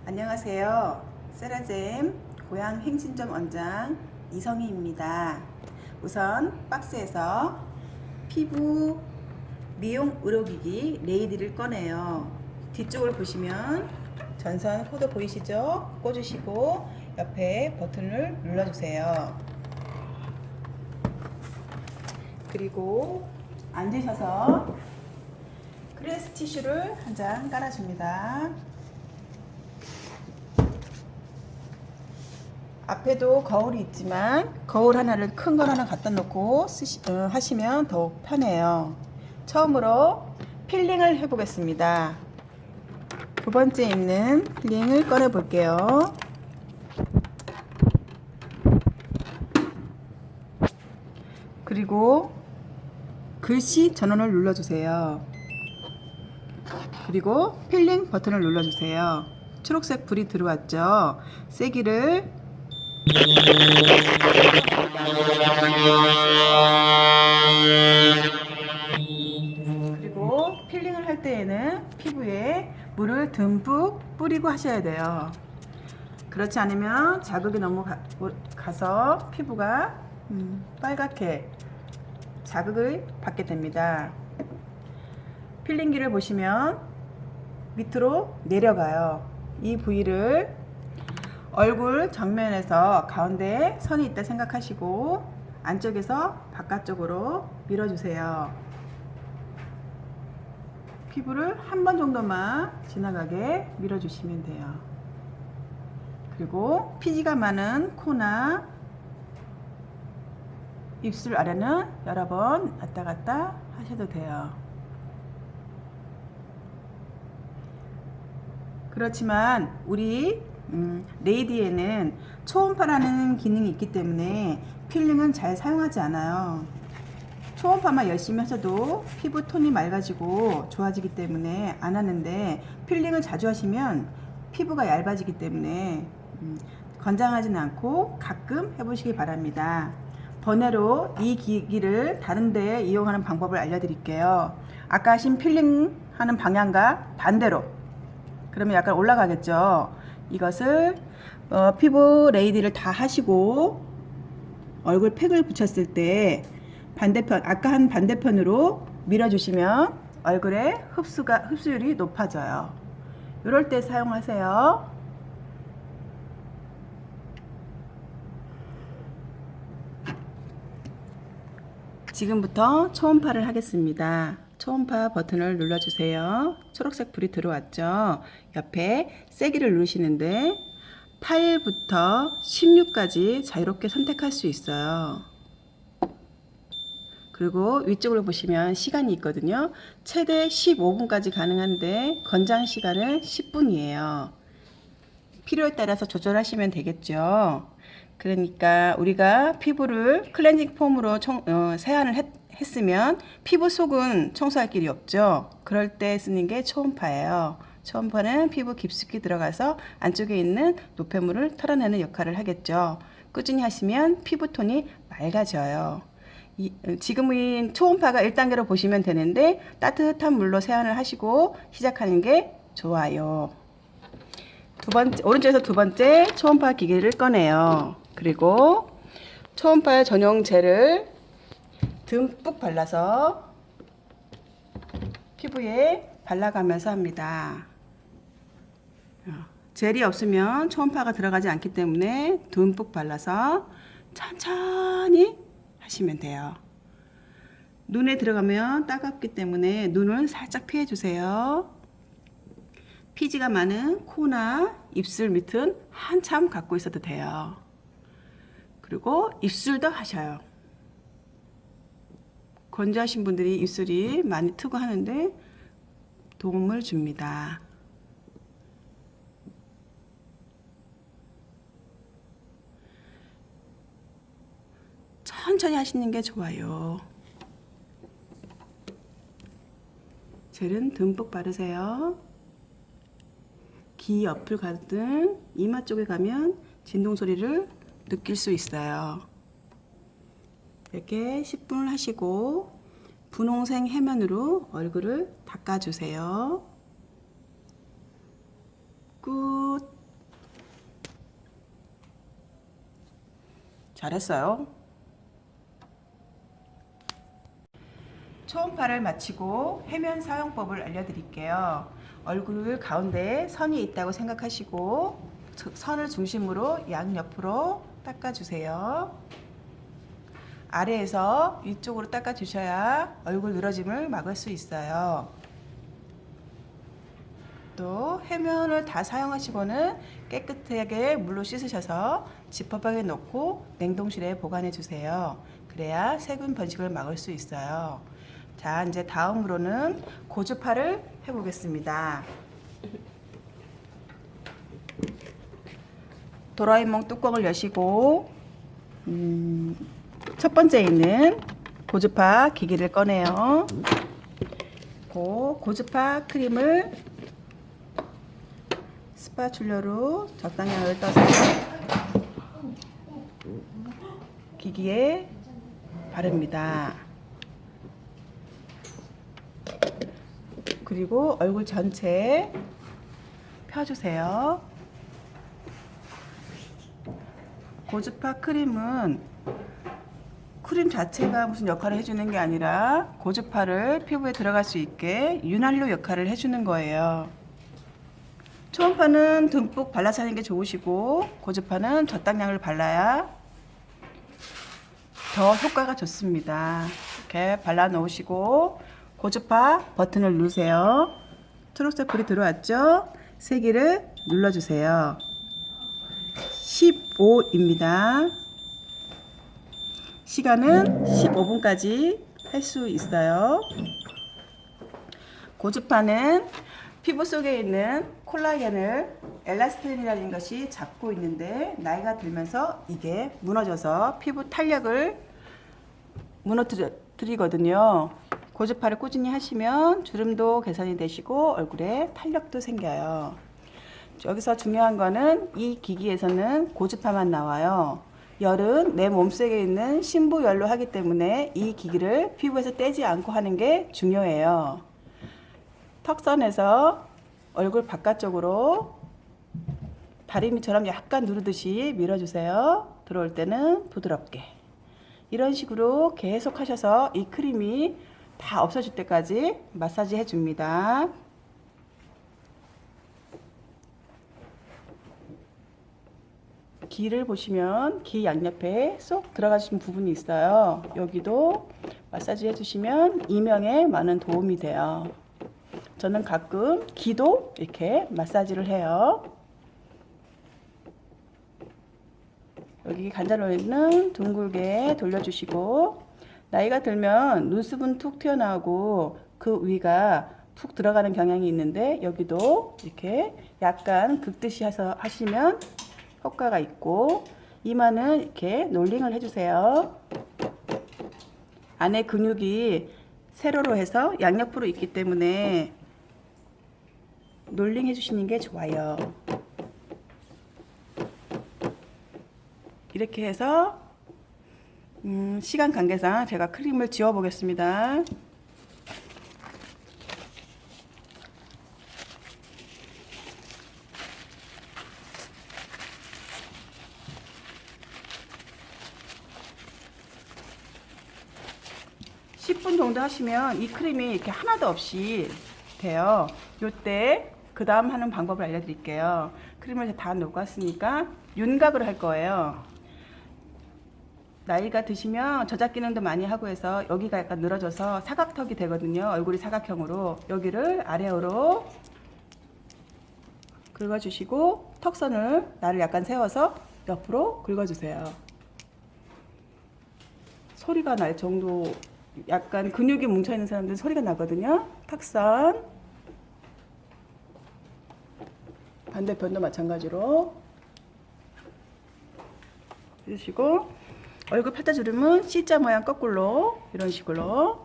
안녕하세요. 세라젬 고향 행진점 원장 이성희입니다. 우선 박스에서 피부 미용 의료기기 레이디를 꺼내요. 뒤쪽을 보시면 전선 코드 보이시죠? 꽂으시고 옆에 버튼을 눌러주세요. 그리고 앉으셔서 크레스 티슈를 한 장 깔아줍니다. 앞에도 거울이 있지만 거울 하나를 큰 걸 하나 갖다 놓고 하시면 더욱 편해요. 처음으로 필링을 해보겠습니다. 두 번째 있는 필링을 꺼내 볼게요. 그리고 글씨 전원을 눌러주세요. 그리고 필링 버튼을 눌러주세요. 초록색 불이 들어왔죠. 세기를 그리고 필링을 할 때에는 피부에 물을 듬뿍 뿌리고 하셔야 돼요. 그렇지 않으면 자극이 너무 가서 피부가 빨갛게 자극을 받게 됩니다. 필링기를 보시면 밑으로 내려가요. 이 부위를 얼굴 정면에서 가운데에 선이 있다 생각하시고 안쪽에서 바깥쪽으로 밀어주세요. 피부를 한 번 정도만 지나가게 밀어주시면 돼요. 그리고 피지가 많은 코나 입술 아래는 여러 번 왔다 갔다 하셔도 돼요. 그렇지만 우리 레이디에는 초음파라는 기능이 있기 때문에 필링은 잘 사용하지 않아요. 초음파만 열심히 하셔도 피부 톤이 맑아지고 좋아지기 때문에 안 하는데, 필링을 자주 하시면 피부가 얇아지기 때문에 권장하지는 않고 가끔 해보시기 바랍니다. 번외로 이 기기를 다른 데 이용하는 방법을 알려드릴게요. 아까 하신 필링 하는 방향과 반대로, 그러면 약간 올라가겠죠. 이것을 피부 레이디를 다 하시고 얼굴 팩을 붙였을 때 반대편, 아까 한 반대편으로 밀어주시면 얼굴에 흡수율이 높아져요. 이럴 때 사용하세요. 지금부터 초음파를 하겠습니다. 초음파 버튼을 눌러주세요. 초록색 불이 들어왔죠. 옆에 세기를 누르시는데 8부터 16까지 자유롭게 선택할 수 있어요. 그리고 위쪽으로 보시면 시간이 있거든요. 최대 15분까지 가능한데 권장 시간은 10분이에요. 필요에 따라서 조절하시면 되겠죠. 그러니까 우리가 피부를 클렌징 폼으로 세안을 했으면 피부 속은 청소할 길이 없죠. 그럴 때 쓰는 게 초음파예요. 초음파는 피부 깊숙이 들어가서 안쪽에 있는 노폐물을 털어내는 역할을 하겠죠. 꾸준히 하시면 피부톤이 맑아져요. 지금은 초음파가 1단계로 보시면 되는데 따뜻한 물로 세안을 하시고 시작하는 게 좋아요. 오른쪽에서 두 번째 초음파 기기를 꺼내요. 그리고 초음파 전용 젤을 듬뿍 발라서 피부에 발라가면서 합니다. 젤이 없으면 초음파가 들어가지 않기 때문에 듬뿍 발라서 천천히 하시면 돼요. 눈에 들어가면 따갑기 때문에 눈을 살짝 피해 주세요. 피지가 많은 코나 입술 밑은 한참 갖고 있어도 돼요. 그리고 입술도 하셔요. 건조하신 분들이 입술이 많이 트고 하는데 도움을 줍니다. 천천히 하시는 게 좋아요. 젤은 듬뿍 바르세요. 귀 옆을 가든 이마 쪽에 가면 진동 소리를 느낄 수 있어요. 이렇게 10분을 하시고 분홍색 해면으로 얼굴을 닦아주세요. 끝. 잘했어요. 초음파를 마치고 해면 사용법을 알려드릴게요. 얼굴 가운데 선이 있다고 생각하시고 선을 중심으로 양옆으로 닦아주세요. 아래에서 위쪽으로 닦아주셔야 얼굴 늘어짐을 막을 수 있어요. 또 해면을 다 사용하시고는 깨끗하게 물로 씻으셔서 지퍼백에 넣고 냉동실에 보관해 주세요. 그래야 세균 번식을 막을 수 있어요. 자, 이제 다음으로는 고주파를 해보겠습니다. 도라에몽 뚜껑을 여시고 첫 번째 있는 고주파 기기를 꺼내요. 고주파 크림을 스파츌러로 적당량을 떠서 기기에 바릅니다. 그리고 얼굴 전체에 펴주세요. 고주파 크림은 크림 자체가 무슨 역할을 해주는 게 아니라 고주파를 피부에 들어갈 수 있게 윤활유 역할을 해주는 거예요. 초음파는 듬뿍 발라서 하는 게 좋으시고 고주파는 적당량을 발라야 더 효과가 좋습니다. 이렇게 발라 놓으시고 고주파 버튼을 누르세요. 초록색 불이 들어왔죠? 세기를 눌러주세요. 15입니다. 시간은 15분까지 할 수 있어요. 고주파는 피부 속에 있는 콜라겐을 엘라스틴이라는 것이 잡고 있는데 나이가 들면서 이게 무너져서 피부 탄력을 무너뜨리거든요. 고주파를 꾸준히 하시면 주름도 개선이 되시고 얼굴에 탄력도 생겨요. 여기서 중요한 거는 이 기기에서는 고주파만 나와요. 열은 내 몸속에 있는 신부열로 하기 때문에 이 기기를 피부에서 떼지 않고 하는 게 중요해요. 턱선에서 얼굴 바깥쪽으로 다리미처럼 약간 누르듯이 밀어주세요. 들어올 때는 부드럽게. 이런 식으로 계속 하셔서 이 크림이 다 없어질 때까지 마사지 해줍니다. 귀를 보시면 귀 양옆에 쏙 들어가신 부분이 있어요. 여기도 마사지 해주시면 이명에 많은 도움이 돼요. 저는 가끔 귀도 이렇게 마사지를 해요. 여기 관자놀이는 둥글게 돌려주시고 나이가 들면 눈썹은 툭 튀어나오고 그 위가 푹 들어가는 경향이 있는데 여기도 이렇게 약간 긁듯이 해서 하시면 효과가 있고 이마는 이렇게 롤링을 해주세요. 안에 근육이 세로로 해서 양옆으로 있기 때문에 롤링 해주시는 게 좋아요. 이렇게 해서 시간 관계상 제가 크림을 지워 보겠습니다. (10분) 정도 하시면 이 크림이 이렇게 하나도 없이 돼요. 요때 그 다음 하는 방법을 알려드릴게요. 크림을 다 녹았으니까 윤곽을 할 거예요. 나이가 드시면 저작 기능도 많이 하고 해서 여기가 약간 늘어져서 사각턱이 되거든요. 얼굴이 사각형으로. 여기를 아래로 긁어주시고 턱선을 나를 약간 세워서 옆으로 긁어주세요. 소리가 날 정도, 약간 근육이 뭉쳐있는 사람들은 소리가 나거든요. 턱선 반대편도 마찬가지로 해주시고 얼굴 팔자주름은 C자 모양 거꾸로 이런 식으로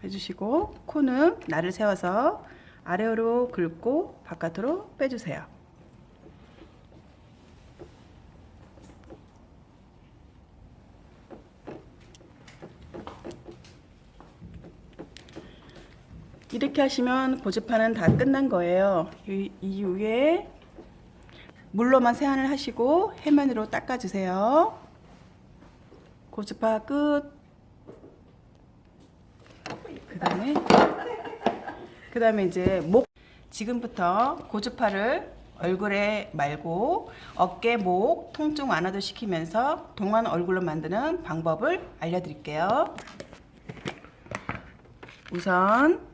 해주시고 코는 나를 세워서 아래로 긁고 바깥으로 빼주세요. 이렇게 하시면 고주파는 다 끝난 거예요. 이 이후에 물로만 세안을 하시고 해면으로 닦아주세요. 고주파 끝. 그 다음에 이제 목. 지금부터 고주파를 얼굴에 말고 어깨, 목 통증 완화도 시키면서 동안 얼굴로 만드는 방법을 알려드릴게요. 우선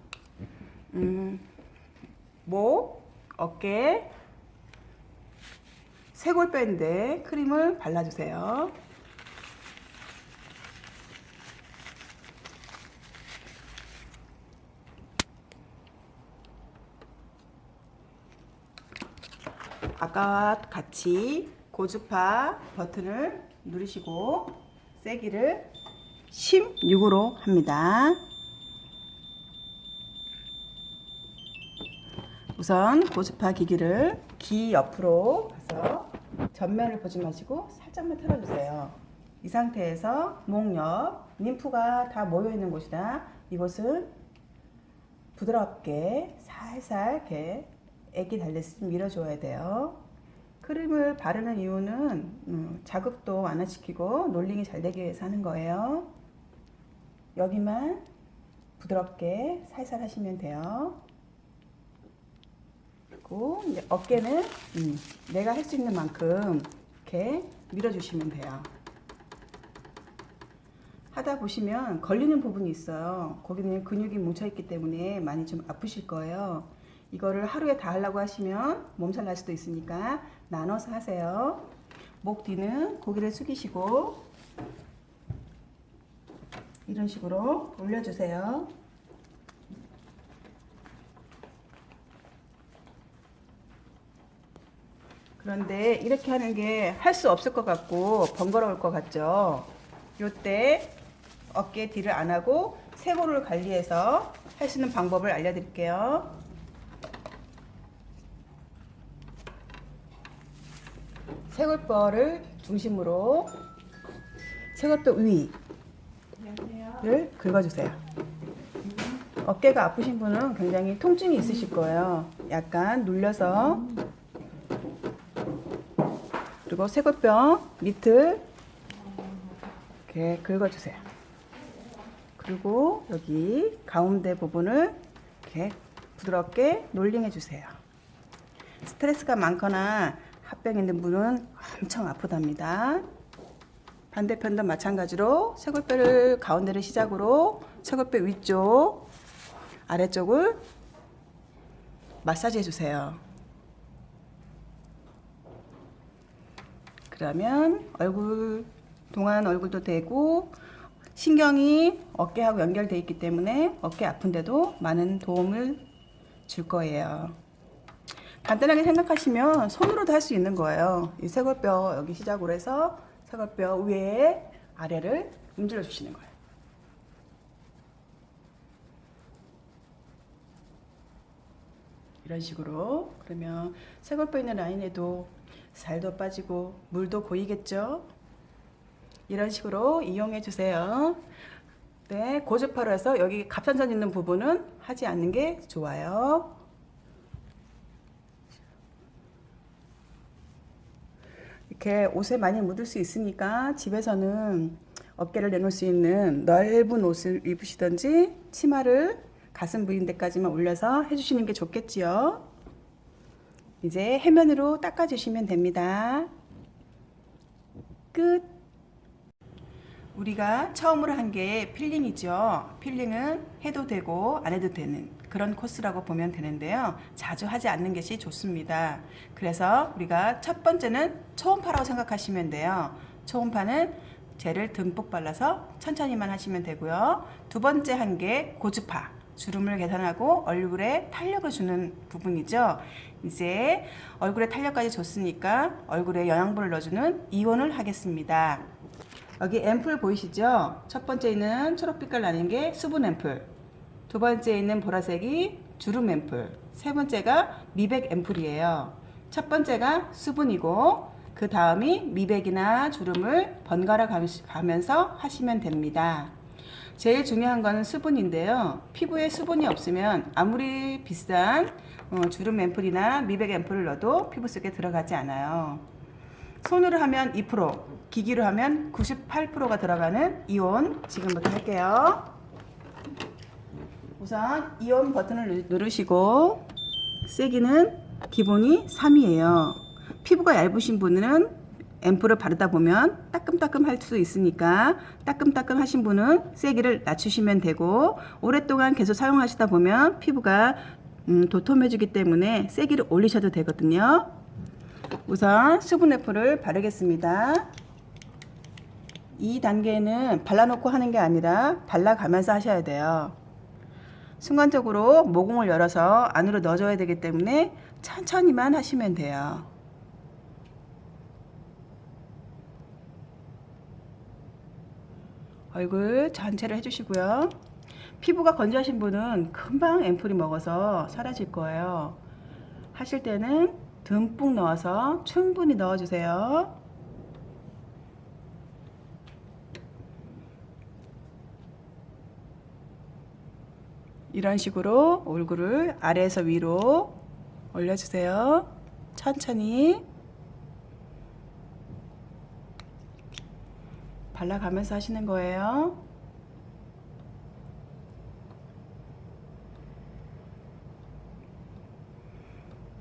목, 어깨, 쇄골뼈인데 크림을 발라주세요. 아까와 같이 고주파 버튼을 누르시고 세기를 16으로 합니다. 우선 고주파 기기를 귀 옆으로 가서 전면을 보지 마시고 살짝만 틀어주세요. 이 상태에서 목 옆, 림프가 다 모여있는 곳이다. 이곳은 부드럽게 살살 이렇게 액이 달렸으면 밀어줘야 돼요. 크림을 바르는 이유는 자극도 완화시키고 놀링이 잘 되기 위해서 하는 거예요. 여기만 부드럽게 살살 하시면 돼요. 그리고 이제 어깨는 내가 할 수 있는 만큼 이렇게 밀어주시면 돼요. 하다 보시면 걸리는 부분이 있어요. 거기는 근육이 뭉쳐있기 때문에 많이 좀 아프실 거예요. 이거를 하루에 다 하려고 하시면 몸살 날 수도 있으니까 나눠서 하세요. 목 뒤는 고개를 숙이시고 이런 식으로 올려주세요. 그런데 이렇게 하는 게 할 수 없을 것 같고 번거로울 것 같죠? 요때 어깨 뒤를 안 하고 쇄골을 관리해서 할 수 있는 방법을 알려드릴게요. 쇄골뼈를 중심으로 쇄골뼈 위를 긁어주세요. 어깨가 아프신 분은 굉장히 통증이 있으실 거예요. 약간 눌려서, 그리고 쇄골뼈 밑을 이렇게 긁어주세요. 그리고 여기 가운데 부분을 이렇게 부드럽게 롤링해 주세요. 스트레스가 많거나 합병 있는 분은 엄청 아프답니다. 반대편도 마찬가지로 쇄골뼈를 가운데를 시작으로 쇄골뼈 위쪽, 아래쪽을 마사지 해주세요. 그러면 동안 얼굴도 되고 신경이 어깨하고 연결되어 있기 때문에 어깨 아픈데도 많은 도움을 줄 거예요. 간단하게 생각하시면 손으로도 할 수 있는 거예요. 이 쇄골뼈 여기 시작으로 해서 쇄골뼈 위에 아래를 문질러 주시는 거예요. 이런 식으로. 그러면 쇄골뼈 있는 라인에도 살도 빠지고 물도 고이겠죠. 이런 식으로 이용해 주세요. 네, 고주파로 해서 여기 갑상선 있는 부분은 하지 않는 게 좋아요. 이렇게 옷에 많이 묻을 수 있으니까 집에서는 어깨를 내놓을 수 있는 넓은 옷을 입으시든지 치마를 가슴 부인 데까지만 올려서 해주시는 게 좋겠지요. 이제 해면으로 닦아주시면 됩니다. 끝. 우리가 처음으로 한 게 필링이죠. 필링은 해도 되고 안 해도 되는 그런 코스라고 보면 되는데요. 자주 하지 않는 것이 좋습니다. 그래서 우리가 첫 번째는 초음파라고 생각하시면 돼요. 초음파는 젤을 듬뿍 발라서 천천히만 하시면 되고요. 두 번째 한 게 고주파, 주름을 개선하고 얼굴에 탄력을 주는 부분이죠. 이제 얼굴에 탄력까지 줬으니까 얼굴에 영양분을 넣어주는 이온을 하겠습니다. 여기 앰플 보이시죠? 첫 번째 있는 초록빛깔 나는 게 수분 앰플, 두 번째 있는 보라색이 주름 앰플, 세 번째가 미백 앰플이에요. 첫 번째가 수분이고 그 다음이 미백이나 주름을 번갈아 가면서 하시면 됩니다. 제일 중요한 거는 수분인데요. 피부에 수분이 없으면 아무리 비싼 주름 앰플이나 미백 앰플을 넣어도 피부 속에 들어가지 않아요. 손으로 하면 2%, 기기로 하면 98%가 들어가는 이온 지금부터 할게요. 우선 이온 버튼을 누르시고 세기는 기본이 3이에요. 피부가 얇으신 분은 앰플을 바르다 보면 따끔따끔 할 수 있으니까 따끔따끔 하신 분은 세기를 낮추시면 되고, 오랫동안 계속 사용하시다 보면 피부가 도톰해지기 때문에 세기를 올리셔도 되거든요. 우선 수분 앰플을 바르겠습니다. 이 단계는 발라놓고 하는 게 아니라 발라가면서 하셔야 돼요. 순간적으로 모공을 열어서 안으로 넣어줘야 되기 때문에 천천히만 하시면 돼요. 얼굴 전체를 해주시고요. 피부가 건조하신 분은 금방 앰플이 먹어서 사라질 거예요. 하실 때는 듬뿍 넣어서 충분히 넣어주세요. 이런 식으로 얼굴을 아래에서 위로 올려주세요. 천천히 발라가면서 하시는 거예요.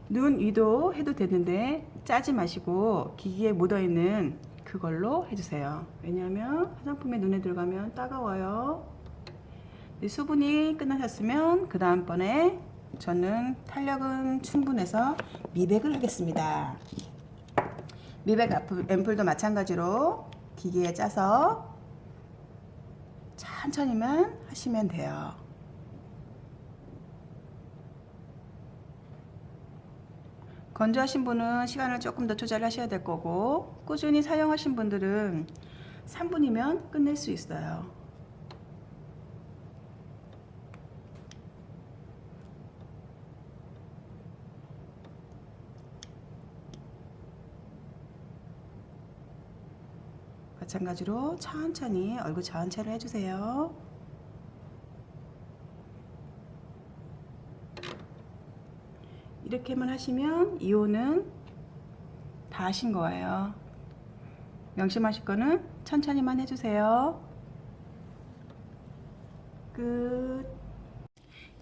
눈 위도 해도 되는데 짜지 마시고 기기에 묻어있는 그걸로 해주세요. 왜냐하면 화장품이 눈에 들어가면 따가워요. 수분이 끝나셨으면 그 다음번에 저는 탄력은 충분해서 미백을 하겠습니다. 미백 앰플도 마찬가지로 기계에 짜서 천천히만 하시면 돼요. 건조하신 분은 시간을 조금 더 조절하셔야 될 거고, 꾸준히 사용하신 분들은 3분이면 끝낼 수 있어요. 마찬가지로 천천히 얼굴 전체를 해주세요. 이렇게만 하시면 이온은 다 하신 거예요. 명심하실 거는 천천히만 해주세요. 끝.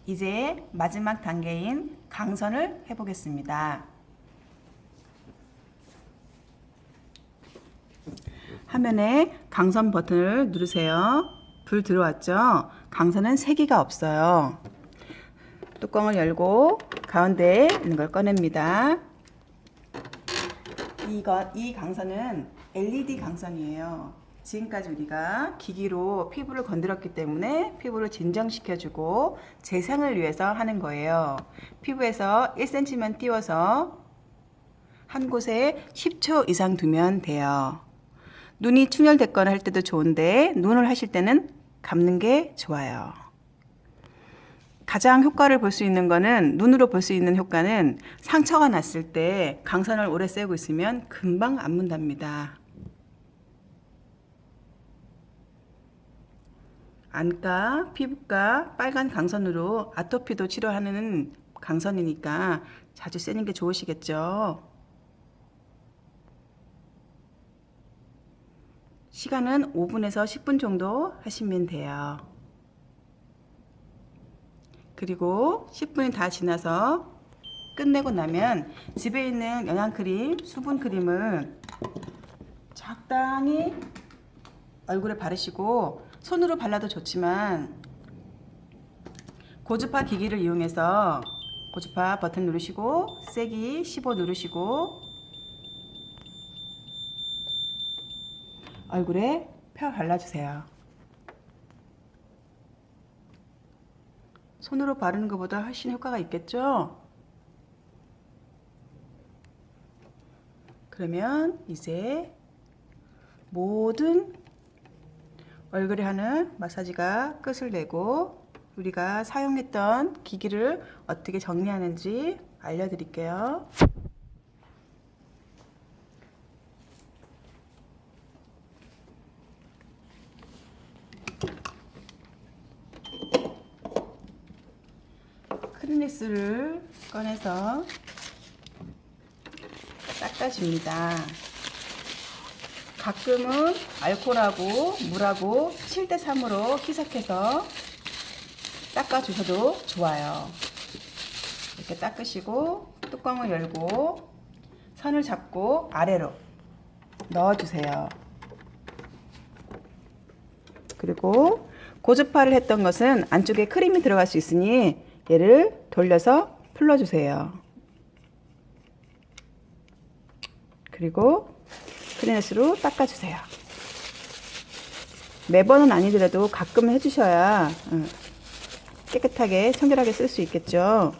이제 마지막 단계인 강선을 해보겠습니다. 화면에 강선 버튼을 누르세요. 불 들어왔죠? 강선은 세기가 없어요. 뚜껑을 열고 가운데에 있는 걸 꺼냅니다. 이 강선은 LED 강선이에요. 지금까지 우리가 기기로 피부를 건드렸기 때문에 피부를 진정시켜주고 재생을 위해서 하는 거예요. 피부에서 1cm만 띄워서 한 곳에 10초 이상 두면 돼요. 눈이 충혈됐거나 할 때도 좋은데 눈을 하실 때는 감는 게 좋아요. 가장 효과를 볼 수 있는 거는, 눈으로 볼 수 있는 효과는 상처가 났을 때 강선을 오래 쐬고 있으면 금방 안 문답니다. 안과, 피부과 빨간 강선으로 아토피도 치료하는 강선이니까 자주 쐬는 게 좋으시겠죠. 시간은 5분에서 10분 정도 하시면 돼요. 그리고 10분이 다 지나서 끝내고 나면 집에 있는 영양크림, 수분크림을 적당히 얼굴에 바르시고, 손으로 발라도 좋지만 고주파 기기를 이용해서 고주파 버튼 누르시고 세기 15 누르시고 얼굴에 펴 발라주세요. 손으로 바르는 것보다 훨씬 효과가 있겠죠? 그러면 이제 모든 얼굴에 하는 마사지가 끝을 내고 우리가 사용했던 기기를 어떻게 정리하는지 알려드릴게요. 클리닉스를 꺼내서 닦아줍니다. 가끔은 알코올하고 물하고 7:3으로 희석해서 닦아주셔도 좋아요. 이렇게 닦으시고 뚜껑을 열고 선을 잡고 아래로 넣어주세요. 그리고 고주파를 했던 것은 안쪽에 크림이 들어갈 수 있으니 얘를 돌려서 풀러주세요. 그리고 클리닉스로 닦아주세요. 매번은 아니더라도 가끔 해주셔야 깨끗하게 청결하게 쓸 수 있겠죠.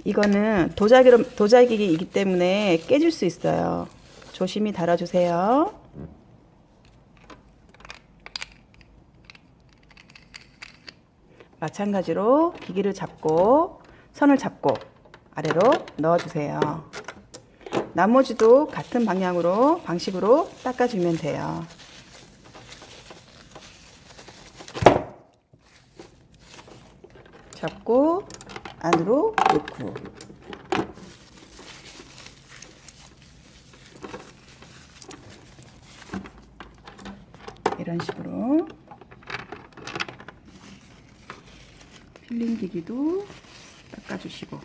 이거는 도자기이기 때문에 깨질 수 있어요. 조심히 달아주세요. 마찬가지로 기기를 잡고 선을 잡고 아래로 넣어주세요. 나머지도 같은 방식으로 닦아주면 돼요. 잡고 안으로 넣고 이런 식으로 필링 기기도 닦아주시고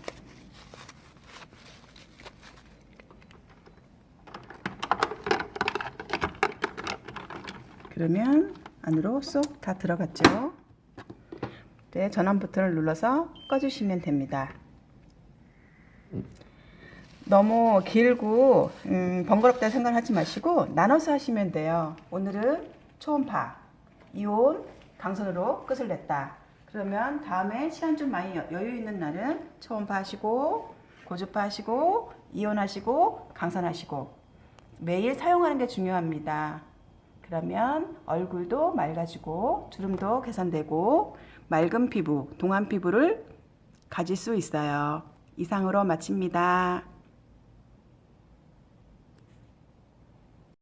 그러면 안으로 쏙 다 들어갔죠. 네, 전원 버튼을 눌러서 꺼주시면 됩니다. 너무 길고 번거롭다 생각하지 마시고 나눠서 하시면 돼요. 오늘은 초음파, 이온, 강선으로 끝을 냈다. 그러면 다음에 시간 좀 많이 여유 있는 날은 초음파 하시고 고주파 하시고 이온 하시고 강선 하시고 매일 사용하는 게 중요합니다. 그러면 얼굴도 맑아지고 주름도 개선되고 맑은 피부, 동안 피부를 가질 수 있어요. 이상으로 마칩니다.